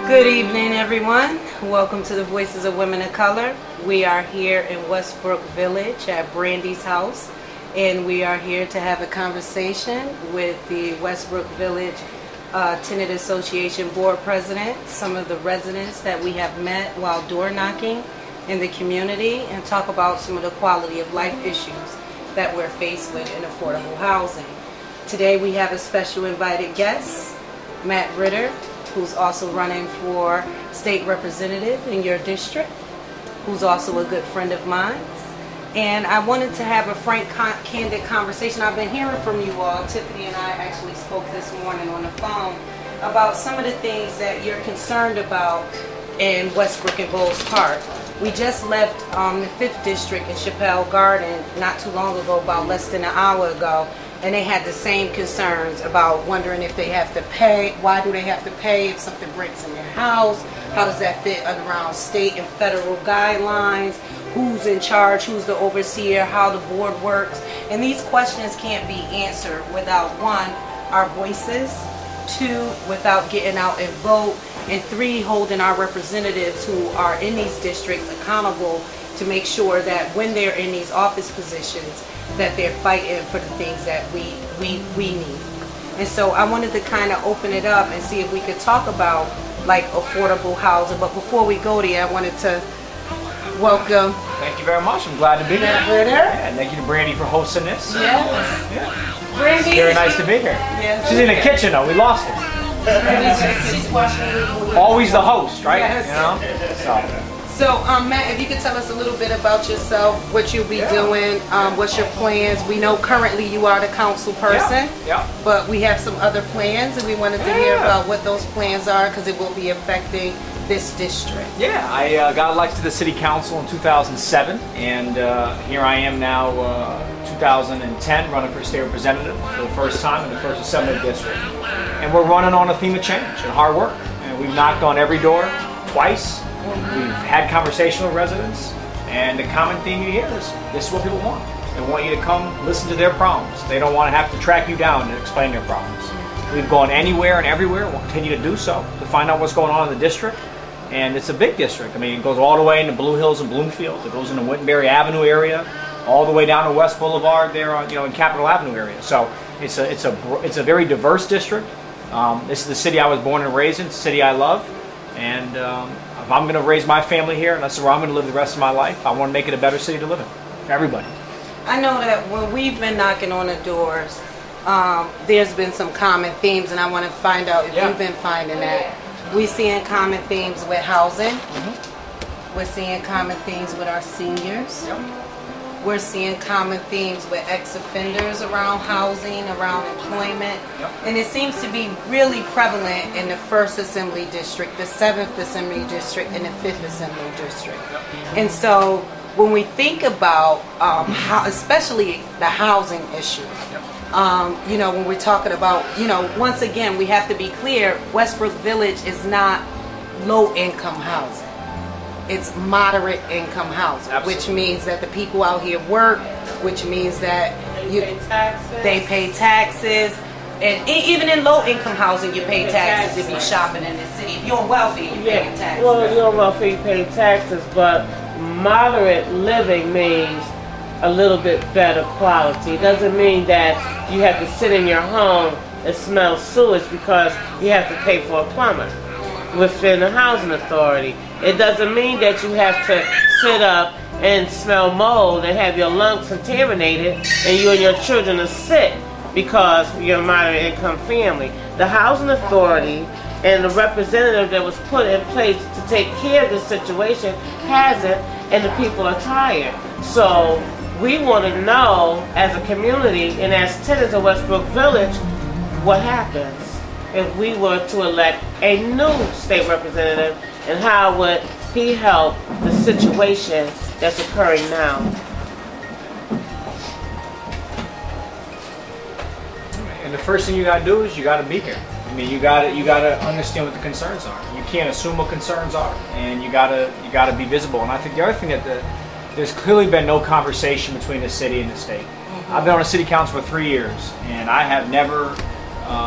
Good evening, everyone. Welcome to the Voices of Women of Color. We are here in Westbrook Village at Brandy's house, and we are here to have a conversation with the Westbrook Village Tenant Association Board President, some of the residents that we have met while door knocking in the community, and talk about some of the quality of life issues that we're faced with in affordable housing. Today we have a special invited guest, Matt Ritter, who's also running for state representative in your district, who's also a good friend of mine. And I wanted to have a frank, candid conversation. I've been hearing from you all. Tiffany and I actually spoke this morning on the phone about some of the things that you're concerned about in Westbrook and Bowles Park. We just left the 5th District in Chappelle Garden not too long ago, about less than an hour ago, and they had the same concerns about wondering if they have to pay, why do they have to pay if something breaks in their house, how does that fit around state and federal guidelines, who's in charge, who's the overseer, how the board works. And these questions can't be answered without, 1, our voices, 2, without getting out and vote, and 3, holding our representatives who are in these districts accountable to make sure that when they're in these office positions that they're fighting for the things that we need. And so I wanted to kind of open it up and see if we could talk about like affordable housing. But before we go there, I wanted to welcome. Thank you very much. I'm glad to be here. Yeah, and thank you to Brandy for hosting this. Yes. Yeah. Brandy. It's very nice to be here. Yes. She's in the kitchen though. We lost her. She's watching. Always the host, right? Yes. You know. So, Matt, if you could tell us a little bit about yourself, what you'll be doing, what's your plans. We know currently you are the council person, but we have some other plans, and we wanted to hear about what those plans are, because it will be affecting this district. Yeah, I got elected to the city council in 2007, and here I am now, 2010, running for state representative for the first time in the 1st Assembly District. And we're running on a theme of change and hard work. And we've knocked on every door twice. We've had conversation with residents, and the common theme you hear is this is what people want. They want you to come listen to their problems. They don't want to have to track you down to explain their problems. We've gone anywhere and everywhere. We'll continue to do so to find out what's going on in the district. And it's a big district. I mean, it goes all the way into Blue Hills and Bloomfield. It goes into Wittenberry Avenue area, all the way down to West Boulevard there, on, in Capitol Avenue area. So it's a very diverse district. This is the city I was born and raised in, the city I love, and if I'm going to raise my family here, and that's where I'm going to live the rest of my life, I want to make it a better city to live in for everybody. I know that when we've been knocking on the doors, there's been some common themes, and I want to find out if you've been finding that. We're seeing common themes with housing. We're seeing common themes with our seniors. We're seeing common themes with ex-offenders around housing, around employment. And it seems to be really prevalent in the 1st Assembly District, the 7th Assembly District, and the 5th Assembly District. And so when we think about, how, especially the housing issue, when we're talking about, once again, we have to be clear, Westbrook Village is not low-income housing. It's moderate income housing, which means that the people out here work, which means that they pay taxes. And even in low income housing, you pay taxes if you're shopping in the city. If you're wealthy, you pay taxes. Well, if you're wealthy, you pay taxes, but moderate living means a little bit better quality. It doesn't mean that you have to sit in your home and smell sewage because you have to pay for a plumber within the housing authority. It doesn't mean that you have to sit up and smell mold and have your lungs contaminated and you and your children are sick because you're a moderate income family. The housing authority and the representative that was put in place to take care of this situation hasn't, and the people are tired. So we want to know as a community and as tenants of Westbrook Village what happens if we were to elect a new state representative, and how would he help the situation that's occurring now? And the first thing you got to do is you got to be here. I mean, you got to understand what the concerns are. You can't assume what concerns are, and you got to be visible. And I think the other thing that there's clearly been no conversation between the city and the state. I've been on a city council for 3 years, and I have never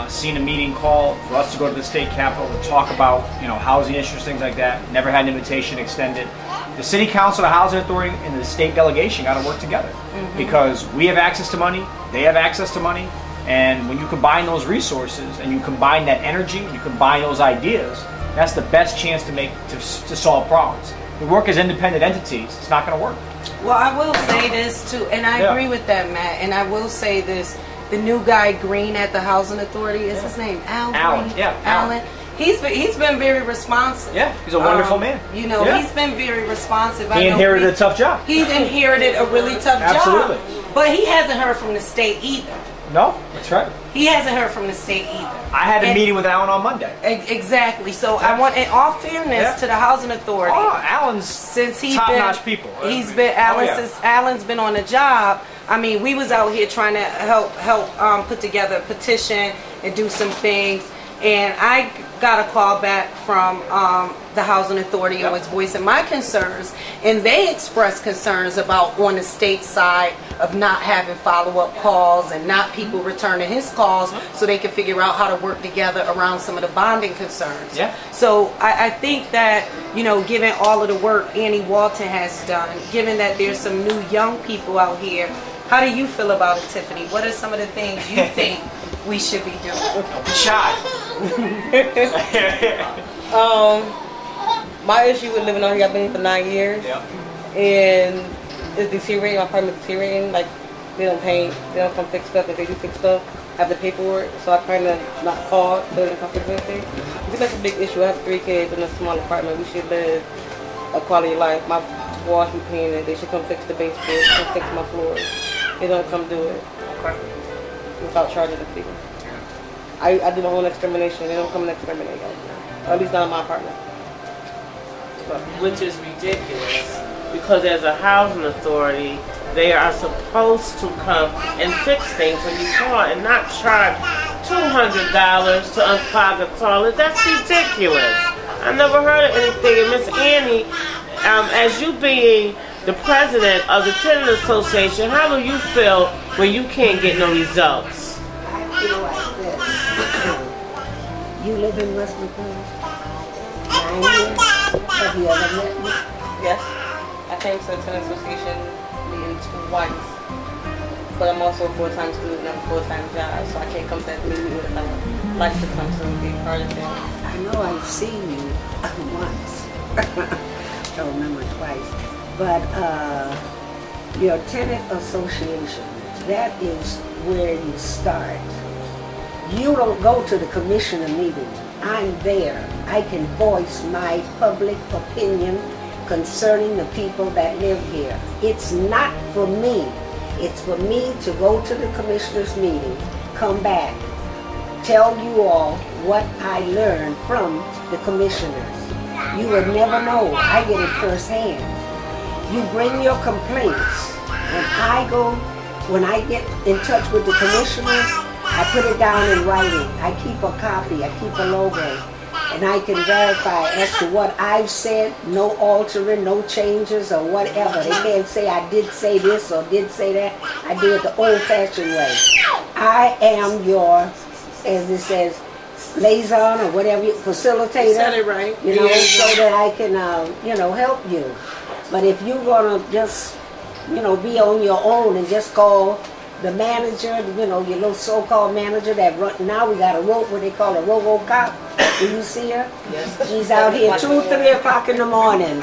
seen a meeting called for us to go to the state capitol to talk about, housing issues, things like that. Never had an invitation extended. The city council, the housing authority, and the state delegation got to work together because we have access to money, they have access to money, and when you combine those resources and you combine that energy, you combine those ideas, that's the best chance to solve problems. If we work as independent entities, it's not going to work. Well, I will say this too, and I agree with that, Matt. And I will say this: the new guy Green at the housing authority is his name, Alan. Green? Alan. He's been very responsive. Yeah, he's a wonderful man. He's been very responsive. He inherited a tough job. He inherited a really tough Absolutely. job. But he hasn't heard from the state either. No, that's right. He hasn't heard from the state either. I had a meeting with Alan on Monday. Exactly. So I want, in all fairness to the housing authority, Alan's top-notch people. Alan's been on the job. I mean, we was out here trying to help put together a petition and do some things. And I got a call back from the housing authority and was voicing my concerns, and they expressed concerns about on the state side of not having follow-up calls and not people returning his calls so they can figure out how to work together around some of the bonding concerns. Yeah. So I think that, given all of the work Annie Walton has done, given that there's some new young people out here, how do you feel about it, Tiffany? What are some of the things you think we should be doing? Don't be shy. My issue with living out here, I've been here for 9 years, and it's deteriorating. My apartment's deteriorating. Like, they don't paint, they don't come fix stuff. If they do fix stuff, I have to pay for it. So I kind of not called so they don't come fix anything. I think that's a big issue. I have 3 kids in a small apartment. We should live a quality of life. My walls be painted. They should come fix the baseboard, come fix my floors. They don't come do it without charging a fee. I do my own extermination. They don't come and exterminate, or at least not in my apartment. Which is ridiculous, because as a housing authority, they are supposed to come and fix things when you call and not charge $200 to unclog a toilet. That's ridiculous. I never heard of anything. And Miss Annie, as you being the president of the Tenant Association, how do you feel when you can't get no results? I feel like this. You live in West Brooklyn? 9 years? Have you ever met me? Yes. I came to the Tenant Association meeting twice. But I'm also a full-time student and I have a full-time job, so I can't come to that meeting if I would like to come to and be part of it. I know I've seen you once. I don't remember twice. But your tenant association, that is where you start. You don't go to the commissioner meeting. I'm there. I can voice my public opinion concerning the people that live here. It's not for me. It's for me to go to the commissioner's meeting, come back, tell you all what I learned from the commissioners. You would never know. I get it firsthand. You bring your complaints. When I get in touch with the commissioners, I put it down in writing. I keep a copy. I keep a logo. And I can verify as to what I've said, no altering, no changes or whatever. They can't say I did say this or did say that. I do it the old-fashioned way. I am your, as it says, liaison or whatever, facilitator. You said it right. So that I can, help you. But if you're going to just, be on your own and just call the manager, your little so-called manager that run, now we got a what they call a robo-cop. Do you see her? Yes. She's out here 2, 3 o'clock in the morning,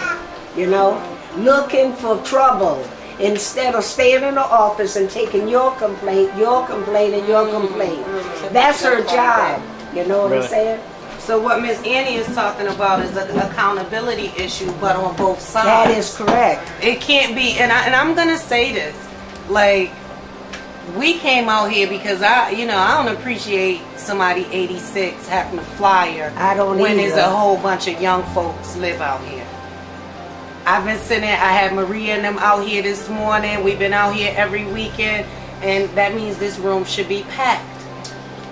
looking for trouble. Instead of staying in the office and taking your complaint, and your complaint. That's her job. You know what I'm saying? So what Miss Annie is talking about is an accountability issue, but on both sides. That is correct. It can't be, and I'm gonna say this, like, we came out here because I don't appreciate somebody 86 having a flyer. I don't when either. there's a whole bunch of young folks live out here. I've been sitting there, I had Maria and them out here this morning. We've been out here every weekend, and that means this room should be packed.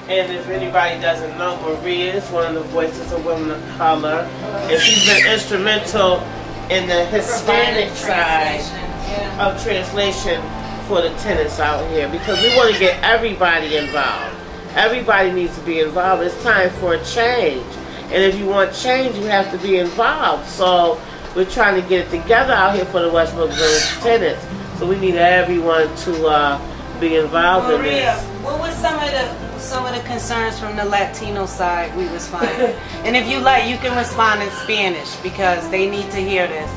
And if anybody doesn't know, Maria is one of the Voices of Women of Color, and she's been instrumental in the Hispanic side of translation for the tenants out here, because we want to get everybody involved. Everybody needs to be involved. It's time for a change. And if you want change, you have to be involved. So we're trying to get it together out here for the Westbrook Village tenants. So we need everyone to be involved in Maria, this. what was some of the concerns from the Latino side we was finding? And if you like, you can respond in Spanish because they need to hear this.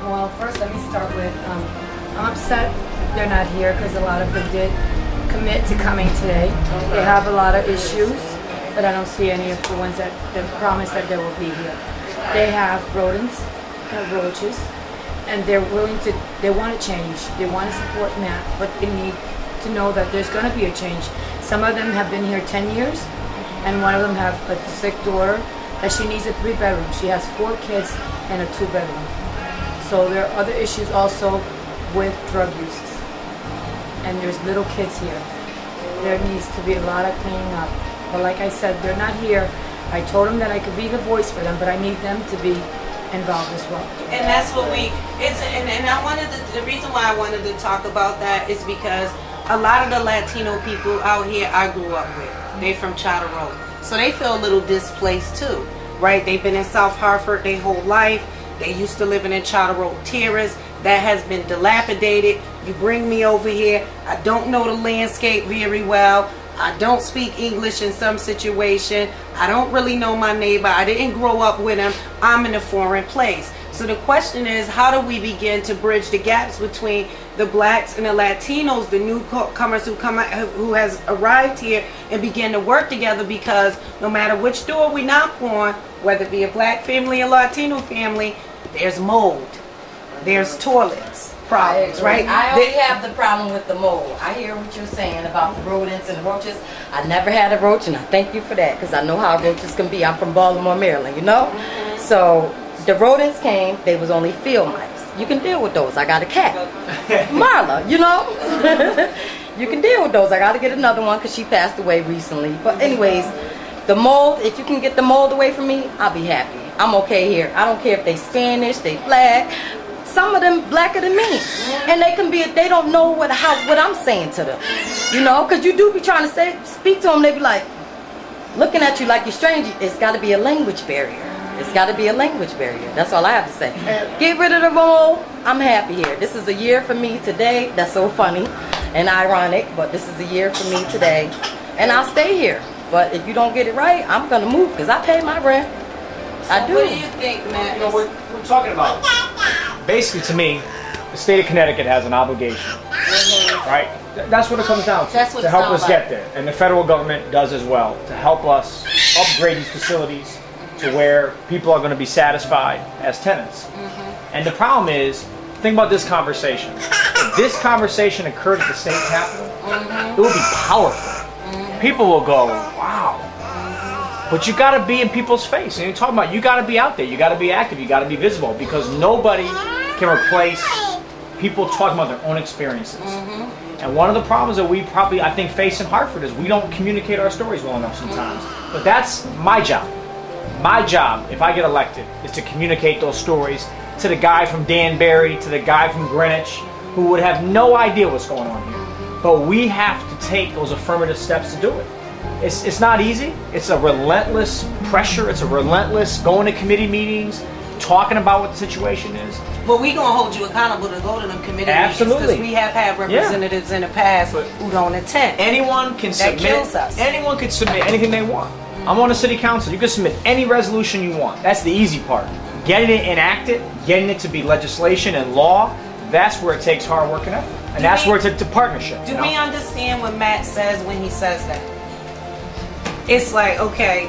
Well, first let me start with, I'm upset they're not here because a lot of them did commit to coming today. They have a lot of issues, but I don't see any of the ones that promise that they will be here. They have rodents, have roaches, and they want to change. They want to support Matt, but they need to know that there's going to be a change. Some of them have been here 10 years, and one of them have a sick daughter that she needs a 3-bedroom. She has 4 kids and a 2-bedroom. So there are other issues also with drug uses. And there's little kids here. There needs to be a lot of cleaning up. But like I said, they're not here. I told them that I could be the voice for them, but I need them to be involved as well. And that's what and I wanted the reason why I wanted to talk about that is because a lot of the Latino people out here I grew up with, they from Charter Road. So they feel a little displaced too, right? They've been in South Hartford their whole life. They used to living in Charter Road Terrace. That has been dilapidated. You bring me over here. I don't know the landscape very well. I don't speak English in some situation. I don't really know my neighbor. I didn't grow up with him. I'm in a foreign place. So the question is, how do we begin to bridge the gaps between the blacks and the Latinos, the newcomers who has arrived here, and begin to work together? Because no matter which door we knock on, whether it be a black family or Latino family, there's mold, there's toilets problems, right? I only have the problem with the mold. I hear what you're saying about the rodents and the roaches. I never had a roach, and I thank you for that, because I know how roaches can be. I'm from Baltimore, Maryland, you know? So the rodents came, they was only field mice. You can deal with those. I got a cat, Marla, you know? You can deal with those. I got to get another one because she passed away recently. But anyways, the mold, if you can get the mold away from me, I'll be happy. I'm okay here. I don't care if they Spanish, they black. Some of them blacker than me, and they can be. They don't know what I'm saying to them, you know, because you do be trying to speak to them. They be like looking at you like you're strange. It's got to be a language barrier. It's got to be a language barrier. That's all I have to say. Get rid of the mold. I'm happy here. This is a year for me today. That's so funny and ironic, but this is a year for me today, and I'll stay here. But if you don't get it right, I'm gonna move because I pay my rent. I do. What do you think, Matt? You know, we're talking about, basically to me, the state of Connecticut has an obligation, right? That's what it comes down to, That's what to it help sounds us get there. And the federal government does as well, to help us upgrade these facilities to where people are going to be satisfied as tenants. And the problem is, think about this conversation. If this conversation occurred at the state capitol, it would be powerful. People will go, wow. But you got to be in people's face. And you're talking about, you got to be out there. You got to be active. You got to be visible, because nobody can replace people talking about their own experiences. And one of the problems that we probably, I think, face in Hartford is we don't communicate our stories well enough sometimes. But that's my job. My job, if I get elected, is to communicate those stories to the guy from Danbury, to the guy from Greenwich, who would have no idea what's going on here. But we have to take those affirmative steps to do it. It's not easy. It's a relentless pressure. It's a relentless going to committee meetings, talking about what the situation is. But we gonna hold you accountable to go to them committee Absolutely. meetings, because we have had representatives in the past who don't attend. Anyone can That kills us. Anyone can submit anything they want. I'm on the city council. You can submit any resolution you want. That's the easy part. Getting it enacted, getting it to be legislation and law, that's where it takes hard work and effort. And that's where it's a partnership. Do we understand what Matt says when he says that? It's like, okay,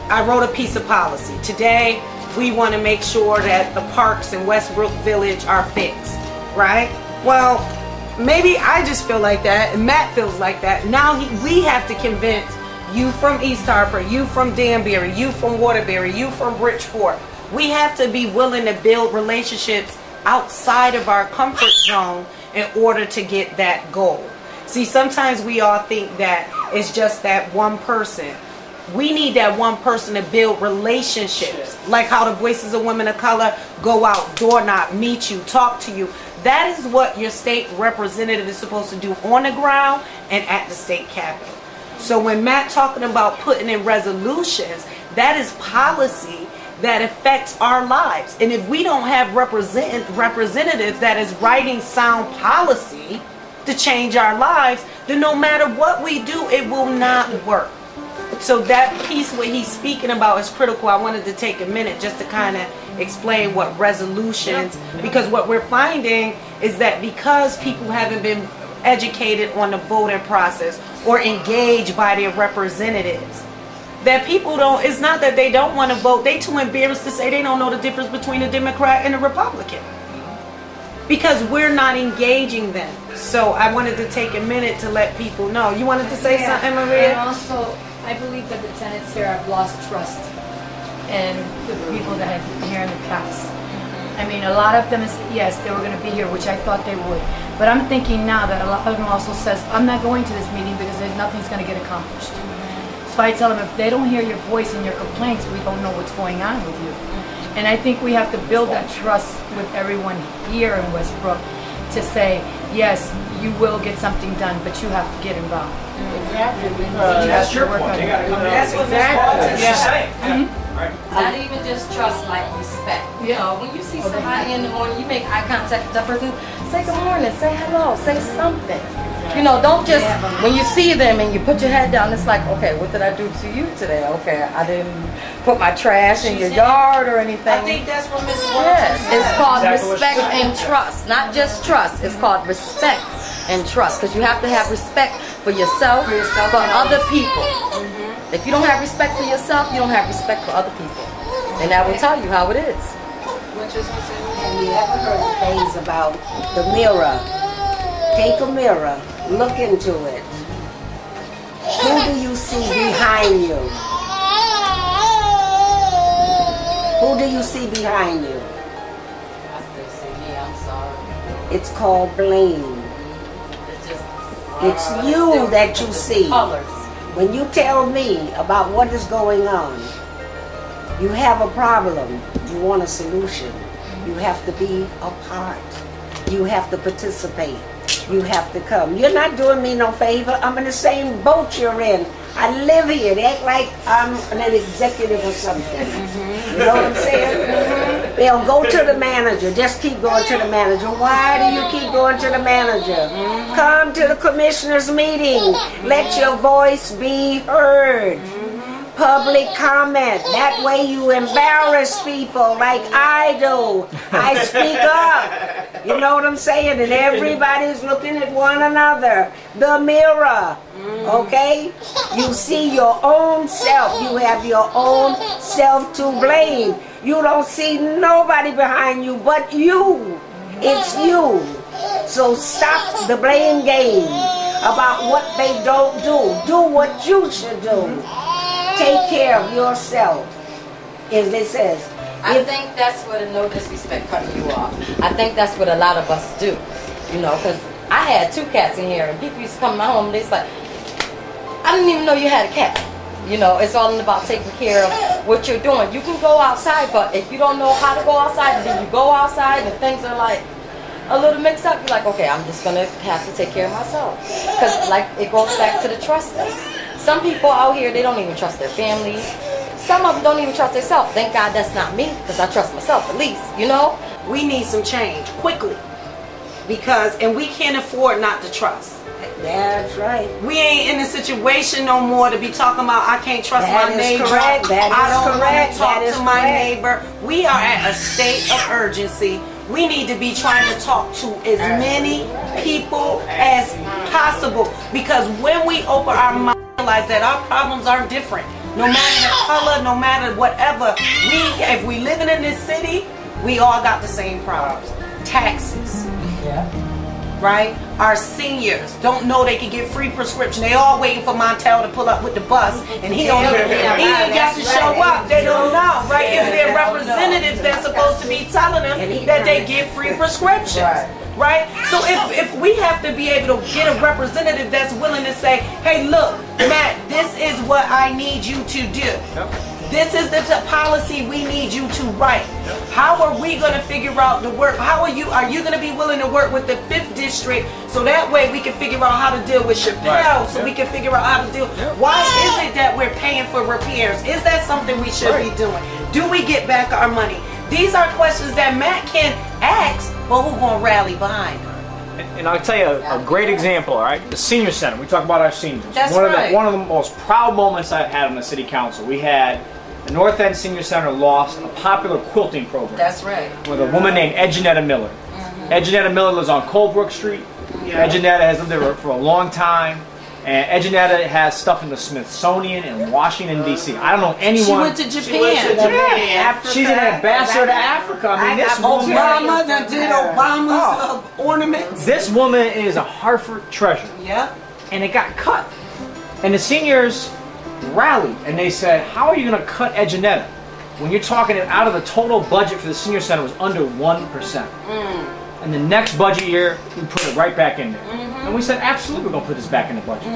I wrote a piece of policy. Today, we want to make sure that the parks in Westbrook Village are fixed, right? Well, maybe I just feel like that, and Matt feels like that. Now we have to convince you from East Hartford, you from Danbury, you from Waterbury, you from Bridgeport. We have to be willing to build relationships outside of our comfort zone in order to get that goal. See, sometimes we all think that it's just that one person. We need that one person to build relationships, like how the Voices of Women of Color go out, door knock, meet you, talk to you. That is what your state representative is supposed to do on the ground and at the state capitol. So when Matt talking about putting in resolutions, that is policy that affects our lives. And if we don't have representatives that is writing sound policy to change our lives, then no matter what we do, it will not work. So that piece what he's speaking about is critical. I wanted to take a minute just to kind of explain what resolutions, because what we're finding is that because people haven't been educated on the voting process or engaged by their representatives, that people don't, it's not that they don't want to vote, they too embarrassed to say they don't know the difference between a Democrat and a Republican, because we're not engaging them. So I wanted to take a minute to let people know. You wanted to say something, Maria? And also, I believe that the tenants here have lost trust in the people that have been here in the past. I mean, a lot of them is, yes, they were going to be here, which I thought they would. But I'm thinking now that a lot of them also says, I'm not going to this meeting because nothing's going to get accomplished. So I tell them, if they don't hear your voice and your complaints, we don't know what's going on with you. And I think we have to build that trust with everyone here in Westbrook to say, yes, you will get something done, but you have to get involved. Exactly. That's your point. They gotta come That's what Miss saying. Right. Not even just trust, like respect. You know, when you see somebody in the morning, you make eye contact with that person, say good morning, say hello, say something. You know, don't just, when you see them and you put your head down, it's like, okay, what did I do to you today? Okay, I didn't put my trash in your yard or anything. I think that's what Ms. Yes, said. it's called respect and trust. Not just trust, it's called respect and trust. Because you have to have respect for yourself, for other people. If you don't have respect for yourself, you don't have respect for other people. And that will tell you how it is. Have you ever heard the phrase about the mirror? Take a mirror, look into it. Who do you see behind you? Who do you see behind you? I still say me, I'm sorry. It's called blame. It's you that you see. When you tell me about what is going on, you have a problem, you want a solution, you have to be a part. You have to participate. You have to come. You're not doing me no favor. I'm in the same boat you're in. I live here. They act like I'm an executive or something. You know what I'm saying? They'll go to the manager. Just keep going to the manager. Why do you keep going to the manager? Come to the commissioners' meeting. Let your voice be heard. Public comment. That way you embarrass people like I do. I speak up. You know what I'm saying? And everybody's looking at one another. The mirror. Okay? You see your own self. You have your own self to blame. You don't see nobody behind you but you. It's you. So stop the blame game about what they don't do. Do what you should do. Take care of yourself, as it says. I think that's what a no disrespect cutting you off. I think that's what a lot of us do. You know, because I had 2 cats in here, and people used to come to my home, and they're like, I didn't even know you had a cat. You know, it's all about taking care of what you're doing. You can go outside, but if you don't know how to go outside, and then you go outside, and things are like a little mixed up, you're like, okay, I'm just going to have to take care of myself. Because, like, it goes back to the trust thing. Some people out here, they don't even trust their family. Some of them don't even trust themselves. Thank God that's not me, because I trust myself at least, you know? We need some change quickly, because, and we can't afford not to trust. That's right. We ain't in a situation no more to be talking about I can't trust my neighbor. Correct. That I is don't want to talk That is to my correct. neighbor. We are at a state of urgency. We need to be trying to talk to as many people as possible, because when we open our minds, realize that our problems aren't different. No matter the color, no matter whatever. If we living in this city, we all got the same problems. Taxes. Right? Our seniors don't know they can get free prescription. They all waiting for Montel to pull up with the bus, and he don't he ain't got to show up. They don't know, right? It's their representatives that's supposed to be telling them that they get free prescriptions. Right? So if we have to be able to get a representative that's willing to say, hey, look, Matt, this is what I need you to do. This is the policy we need you to write. How are we going to figure out the work? Are you going to be willing to work with the 5th district so that way we can figure out how to deal with Chappelle, so we can figure out how to deal. Why is it that we're paying for repairs? Is that something we should be doing? Do we get back our money? These are questions that Matt can ask, but who's going to rally behind her? And I'll tell you a great example, all right? The senior center. We talk about our seniors. That's one of the most proud moments I've had on the city council. We had the North End Senior Center lost a popular quilting program. That's right. With a woman named Edjanetta Miller. Edjanetta Miller lives on Colebrook Street. Edjanetta has lived there for a long time. And Edjanetta has stuff in the Smithsonian in Washington, D.C. I don't know anyone. She went to Japan. She's an ambassador to Africa. I mean, this woman. Obama that did Obama's ornaments. This woman is a Hartford treasure. Yeah. And it got cut. And the seniors rallied and they said, how are you going to cut Edjanetta when you're talking out of the total budget for the senior center was under 1%? And the next budget year, we put it right back in there. And we said, absolutely, we're going to put this back in the budget.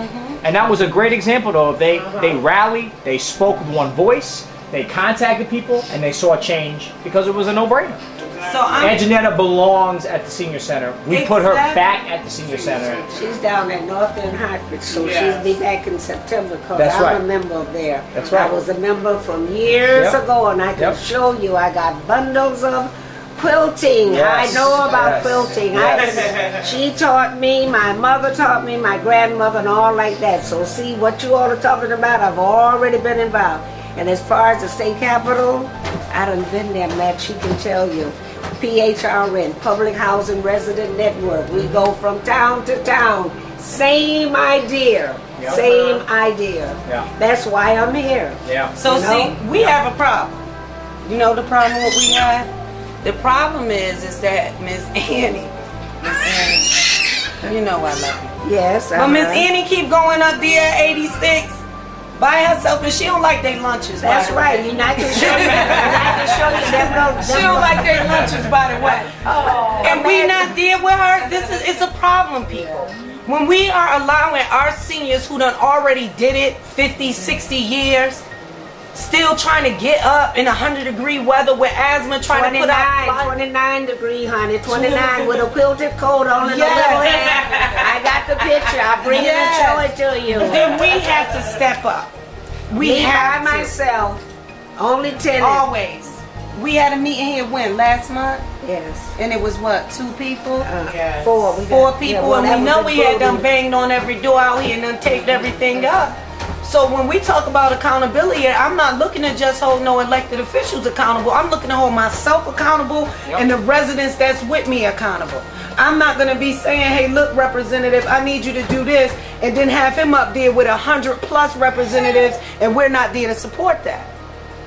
And that was a great example, though. They rallied, they spoke with one voice, they contacted people, and they saw a change because it was a no-brainer. So Edjanetta belongs at the senior center. We put her back at the senior center. She's down at North End Hartford, so she'll be back in September because I'm a member there. That's right. I was a member from years ago, and I can show you. I got bundles of quilting. I know about quilting. She taught me, my mother taught me, my grandmother, and all like that. So see, what you all are talking about, I've already been involved. And as far as the state capitol, I done been there, Matt. She can tell you. PHRN, Public Housing Resident Network. We go from town to town. Same idea. Same idea. That's why I'm here. So see, we have a problem. You know the problem what we have? The problem is that Miss Annie, you know I love you. Yes, but Miss Annie keep going up there at 86 by herself, and she don't like their lunches. That's right. You're not gonna show you. She don't like their lunches, by the way. And we not there with her. It's a problem, people. When we are allowing our seniors who done already did it 50, 60 years, still trying to get up in 100-degree weather with asthma, trying to put out 29 degree, honey, 29 with a quilted coat on and a little hat. I got the picture. I'll bring it and show it to you. Then we have to step up. We have by myself, only 10. Always. We had a meeting here when last month. Yes. And it was what, 2 people? 4 people, and we know we had them banged on every door out here and done taped everything up. So when we talk about accountability, I'm not looking to just hold no elected officials accountable. I'm looking to hold myself accountable and the residents that's with me accountable. I'm not going to be saying, hey, look, representative, I need you to do this, and then have him up there with 100+ representatives, and we're not there to support that.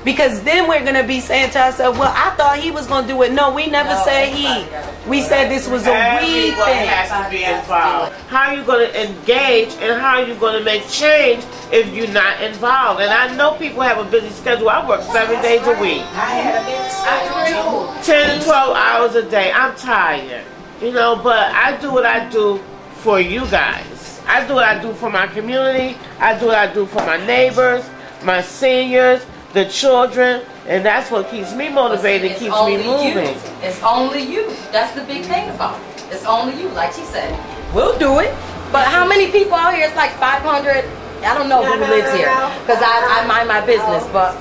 Because then we're going to be saying to ourselves, well, I thought he was going to do it. No, we never said he. We said this was a we thing. Has to be involved. How are you going to engage and how are you going to make change if you're not involved? And I know people have a busy schedule. I work 7 days a week. I had a big schedule. 10 to 12 hours a day. I'm tired. You know, but I do what I do for you guys. I do what I do for my community. I do what I do for my neighbors, my seniors, the children, and that's what keeps me motivated, keeps me moving. It's only you. That's the big thing about it. It's only you, like she said. We'll do it. But how many people out here? It's like 500. I don't know who lives here because I mind my business. But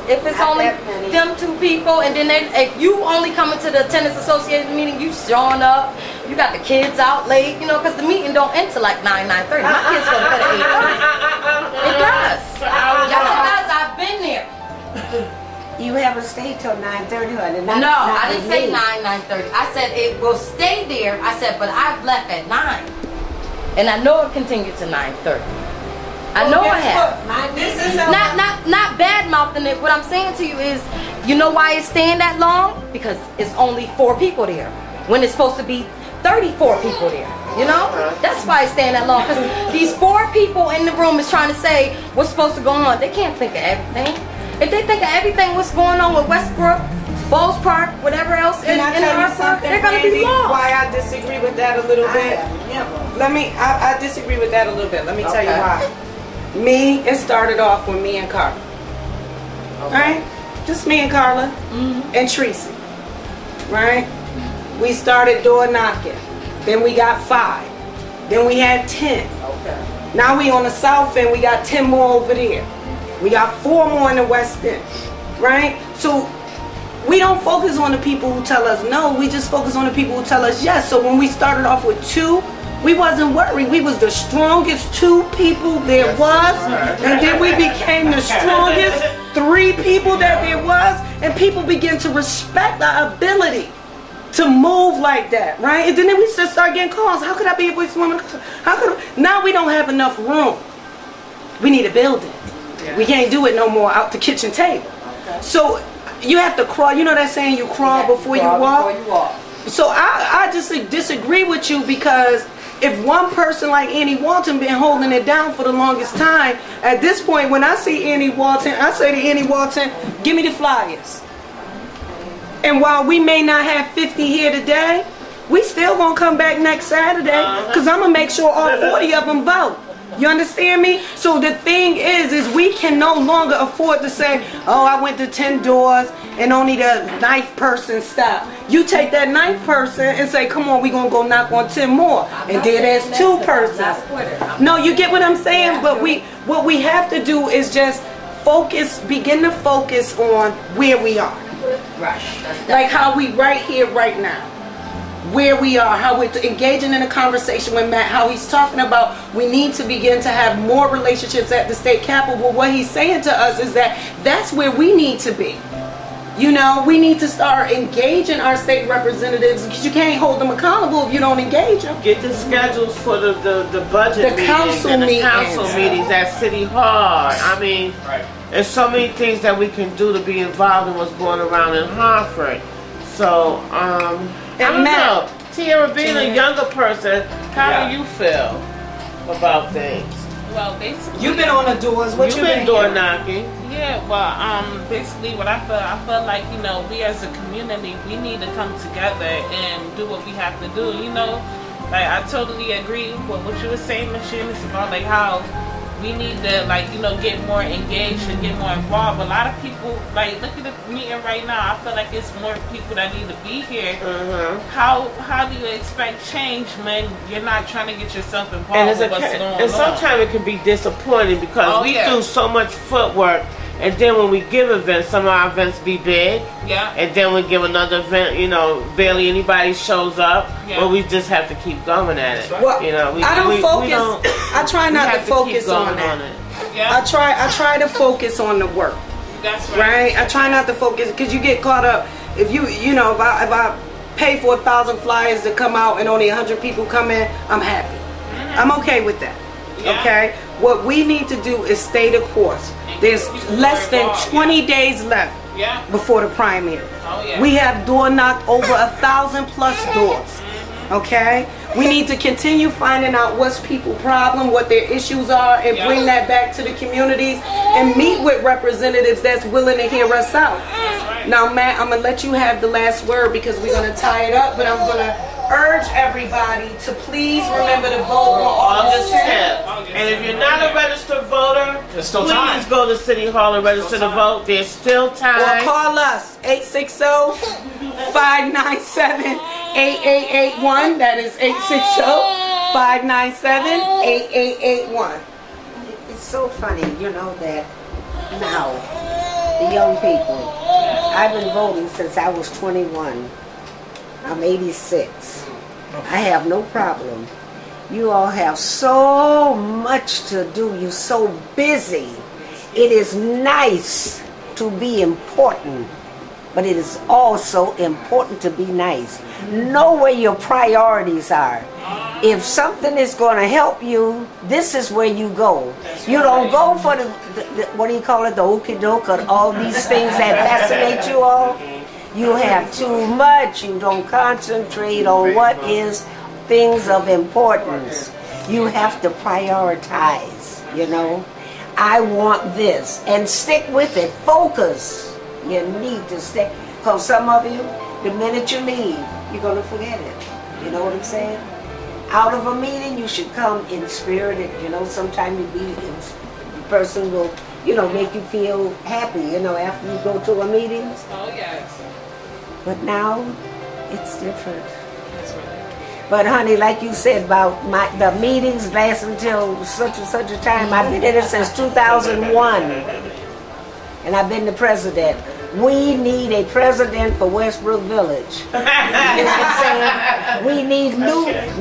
if it's only them 2 people, and then if you only coming to the tenants association meeting, you showing up, you got the kids out late, you know, because the meeting don't end till like 9:30. My kids go to bed at 8:30. It does. Yes, it does. I've been there. You haven't stayed till 9:30, honey. No, I didn't say 9:30. I said it will stay there. I said, but I've left at 9, and I know it continued to 9:30. I know I have. This is not bad mouthing it. What I'm saying to you is, you know why it's staying that long? Because it's only 4 people there when it's supposed to be 34 people there. You know, that's why it's staying that long. Because these 4 people in the room is trying to say what's supposed to go on. They can't think of everything. If they think of everything, what's going on with Westbrook, Bowles Park, whatever else in Hartford, they're going to be lost. Why I disagree with that a little bit? I disagree with that a little bit. Let me tell you why. It started off with me and Carter. right? Just me and Carla and Tracy, right? We started door knocking. Then we got 5. Then we had 10. Okay. Now we on the south end, we got 10 more over there. We got 4 more in the west end, right? So we don't focus on the people who tell us no, we just focus on the people who tell us yes. So when we started off with 2, we wasn't worried. We was the strongest 2 people there was. And then we became the strongest 3 people that there was. And people began to respect our ability to move like that, right? And then we just start getting calls. How could I be a voice of women? How could I? Now we don't have enough room. We need a building. We can't do it no more out the kitchen table. So you have to crawl. You know that saying, you crawl before you walk? So I just disagree with you, because if one person like Annie Walton been holding it down for the longest time, at this point when I see Annie Walton, I say to Annie Walton, give me the flyers. And while we may not have 50 here today, we still gonna come back next Saturday, because I'm gonna make sure all 40 of them vote. You understand me? So the thing is we can no longer afford to say, oh, I went to 10 doors and only the 9th person stopped. You take that 9th person and say, come on, we gonna go knock on 10 more. And then there's 2 persons. No, you get what I'm saying? But what we have to do is just begin to focus on where we are. Right. Like how we right here, right now. Where we are, how we're engaging in a conversation with Matt, how he's talking about we need to begin to have more relationships at the state capitol. Well, what he's saying to us is that that's where we need to be. You know, we need to start engaging our state representatives, because you can't hold them accountable if you don't engage them. Get the schedules for the budget The meetings council and the meetings. council meetings at City Hall. I mean, there's so many things that we can do to be involved in what's going around in Hartford. So, I don't know. Tiara, being a younger person, how do you feel about things? Well, basically, You've been on the doors. What You've been door knocking. yeah. Well, basically, what I feel like, you know, we as a community, we need to come together and do what we have to do. You know, like I totally agree with what you were saying, Ms. Shanice, about like how we need to, like, you know, get more engaged and get more involved. A lot of people, like, look at the meeting right now. I feel like it's more people that need to be here. How do you expect change when you're not trying to get yourself involved with what's going on? And sometimes it can be disappointing, because we do so much footwork, and then when we give events, some of our events be big, and then we give another event, you know, barely anybody shows up, but we just have to keep going at it. Well, you know, I don't focus. I try not to focus on that. I try to focus on the work. That's right. I try not to focus, because you get caught up. If you know, if I pay for 1,000 flyers to come out and only 100 people come in, I'm happy. I'm okay with that. Okay. What we need to do is stay the course. There's less than 20 days left before the primary. We have door knocked over 1,000 plus doors. Okay? We need to continue finding out what's people's problem, what their issues are, and bring that back to the communities and meet with representatives that's willing to hear us out. Now, Matt, I'm going to let you have the last word, because we're going to tie it up, but I'm going to urge everybody to please remember to vote on August 10th. And if you're not a registered voter, please go to City Hall and register to vote. There's still time. Or call us, 860-597-8881. That is 860-597-8881. It's so funny, you know, that now, the young people, I've been voting since I was 21. I'm 86. I have no problem. You all have so much to do. You're so busy. It is nice to be important, but it is also important to be nice. Know where your priorities are. If something is going to help you, this is where you go. You don't go for the what do you call it, the okie doke, or all these things that fascinate you all. You have too much. You don't concentrate on what is things of importance. You have to prioritize, you know. I want this, and stick with it. Focus. You need to stick, because some of you, the minute you leave, you're going to forget it. You know what I'm saying? Out of a meeting, you should come inspirited. You know, sometimes the person will make you feel happy, after you go to a meeting. Oh, yes. But now, it's different. But honey, like you said about the meetings last until such and such a time. I've been in it since 2001. And I've been the president. We need a president for Westbrook Village. You know what I'm saying? We need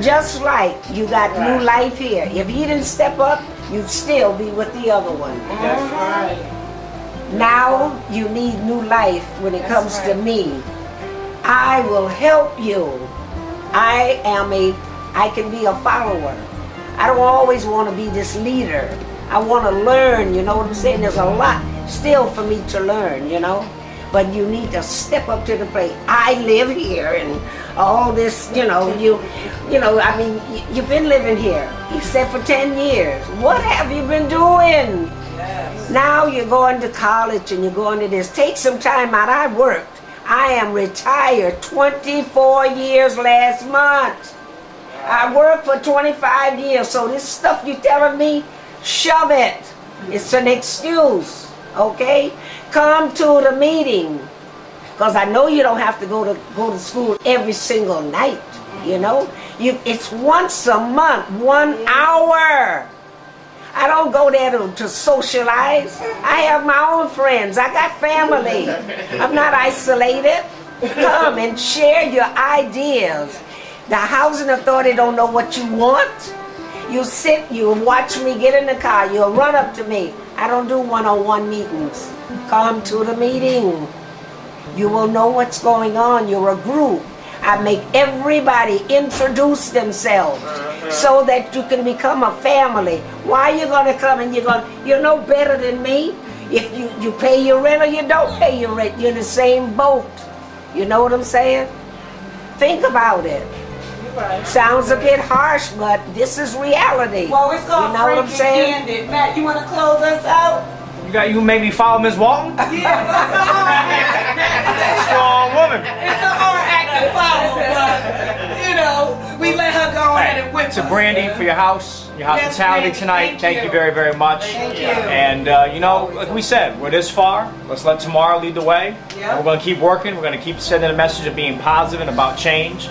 just like you got new life here. If he didn't step up, you'd still be with the other one. That's right. Now you need new life when it comes to me. I will help you. I can be a follower. I don't always want to be this leader. I want to learn, you know what I'm saying? There's a lot still for me to learn, But you need to step up to the plate. I live here and all this, you've been living here, except for 10 years. What have you been doing? Yes. Now you're going to college and you're going to this. Take some time out. I worked. I am retired 24 years last month. I worked for 25 years. So this stuff you're telling me, shove it. It's an excuse, okay? Come to the meeting, because I know you don't have to go to school every single night. It's once a month, 1 hour. I don't go there to socialize. I have my own friends. I got family. I'm not isolated. Come and share your ideas. The housing authority don't know what you want. You sit, you watch me get in the car, you'll run up to me. I don't do one-on-one meetings. Come to the meeting. You will know what's going on. You're a group. I make everybody introduce themselves so that you can become a family. Why are you going to come and you're no better than me? If you pay your rent or you don't pay your rent, you're in the same boat. You know what I'm saying? Think about it. Sounds a bit harsh, but this is reality. Well, it's called Frank and Candid. Matt, you want to close us out? You made me follow Ms. Walton? Yeah, it's a hard act. Strong woman. It's a hard act to follow, but, we let her go ahead and whip us. To Brandy for your hospitality Yes, tonight. thank Thank you you very, very much. Thank you. And, like we said, we're this far. Let's let tomorrow lead the way. Yep. And we're going to keep working. We're going to keep sending a message of being positive and about change.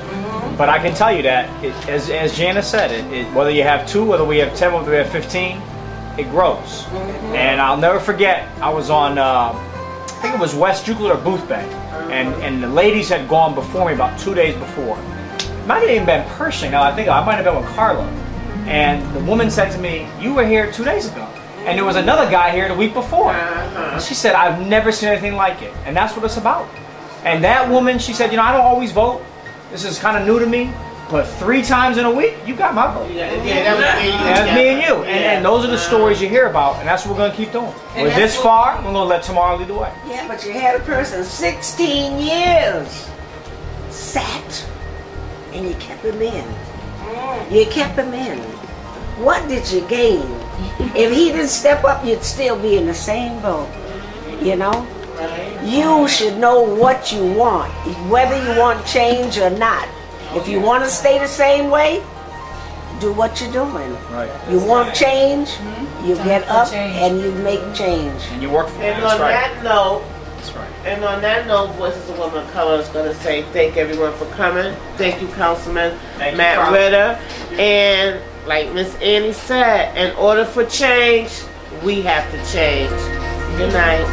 But I can tell you that, as Jana said, whether you have 2, whether we have 10, whether we have 15, it grows. And I'll never forget, I was on, I think it was West Euclid or Booth Bay, and the ladies had gone before me about 2 days before. It might have even been Pershing, now I think I might have been with Carla. And the woman said to me, "You were here 2 days ago. And there was another guy here the week before." And she said, "I've never seen anything like it." And that's what it's about. And that woman, she said, I don't always vote. This is kind of new to me. But 3 times in a week, you got my vote. That's me and you. And those are the stories you hear about, and that's what we're going to keep doing. We're this far, we're going to let tomorrow lead the way. Yeah, but you had a person 16 years sat, and you kept him in. You kept him in. What did you gain? If he didn't step up, you'd still be in the same boat. You should know what you want, whether you want change or not. If you want to stay the same way, do what you're doing. Right. You want change, you get up and you make change. And you work for it. And on that note, that's right. And on that note, Voices of Women of Color is going to say thank everyone for coming. Thank you, Councilman Matt Ritter. And like Miss Annie said, in order for change, we have to change. Good night.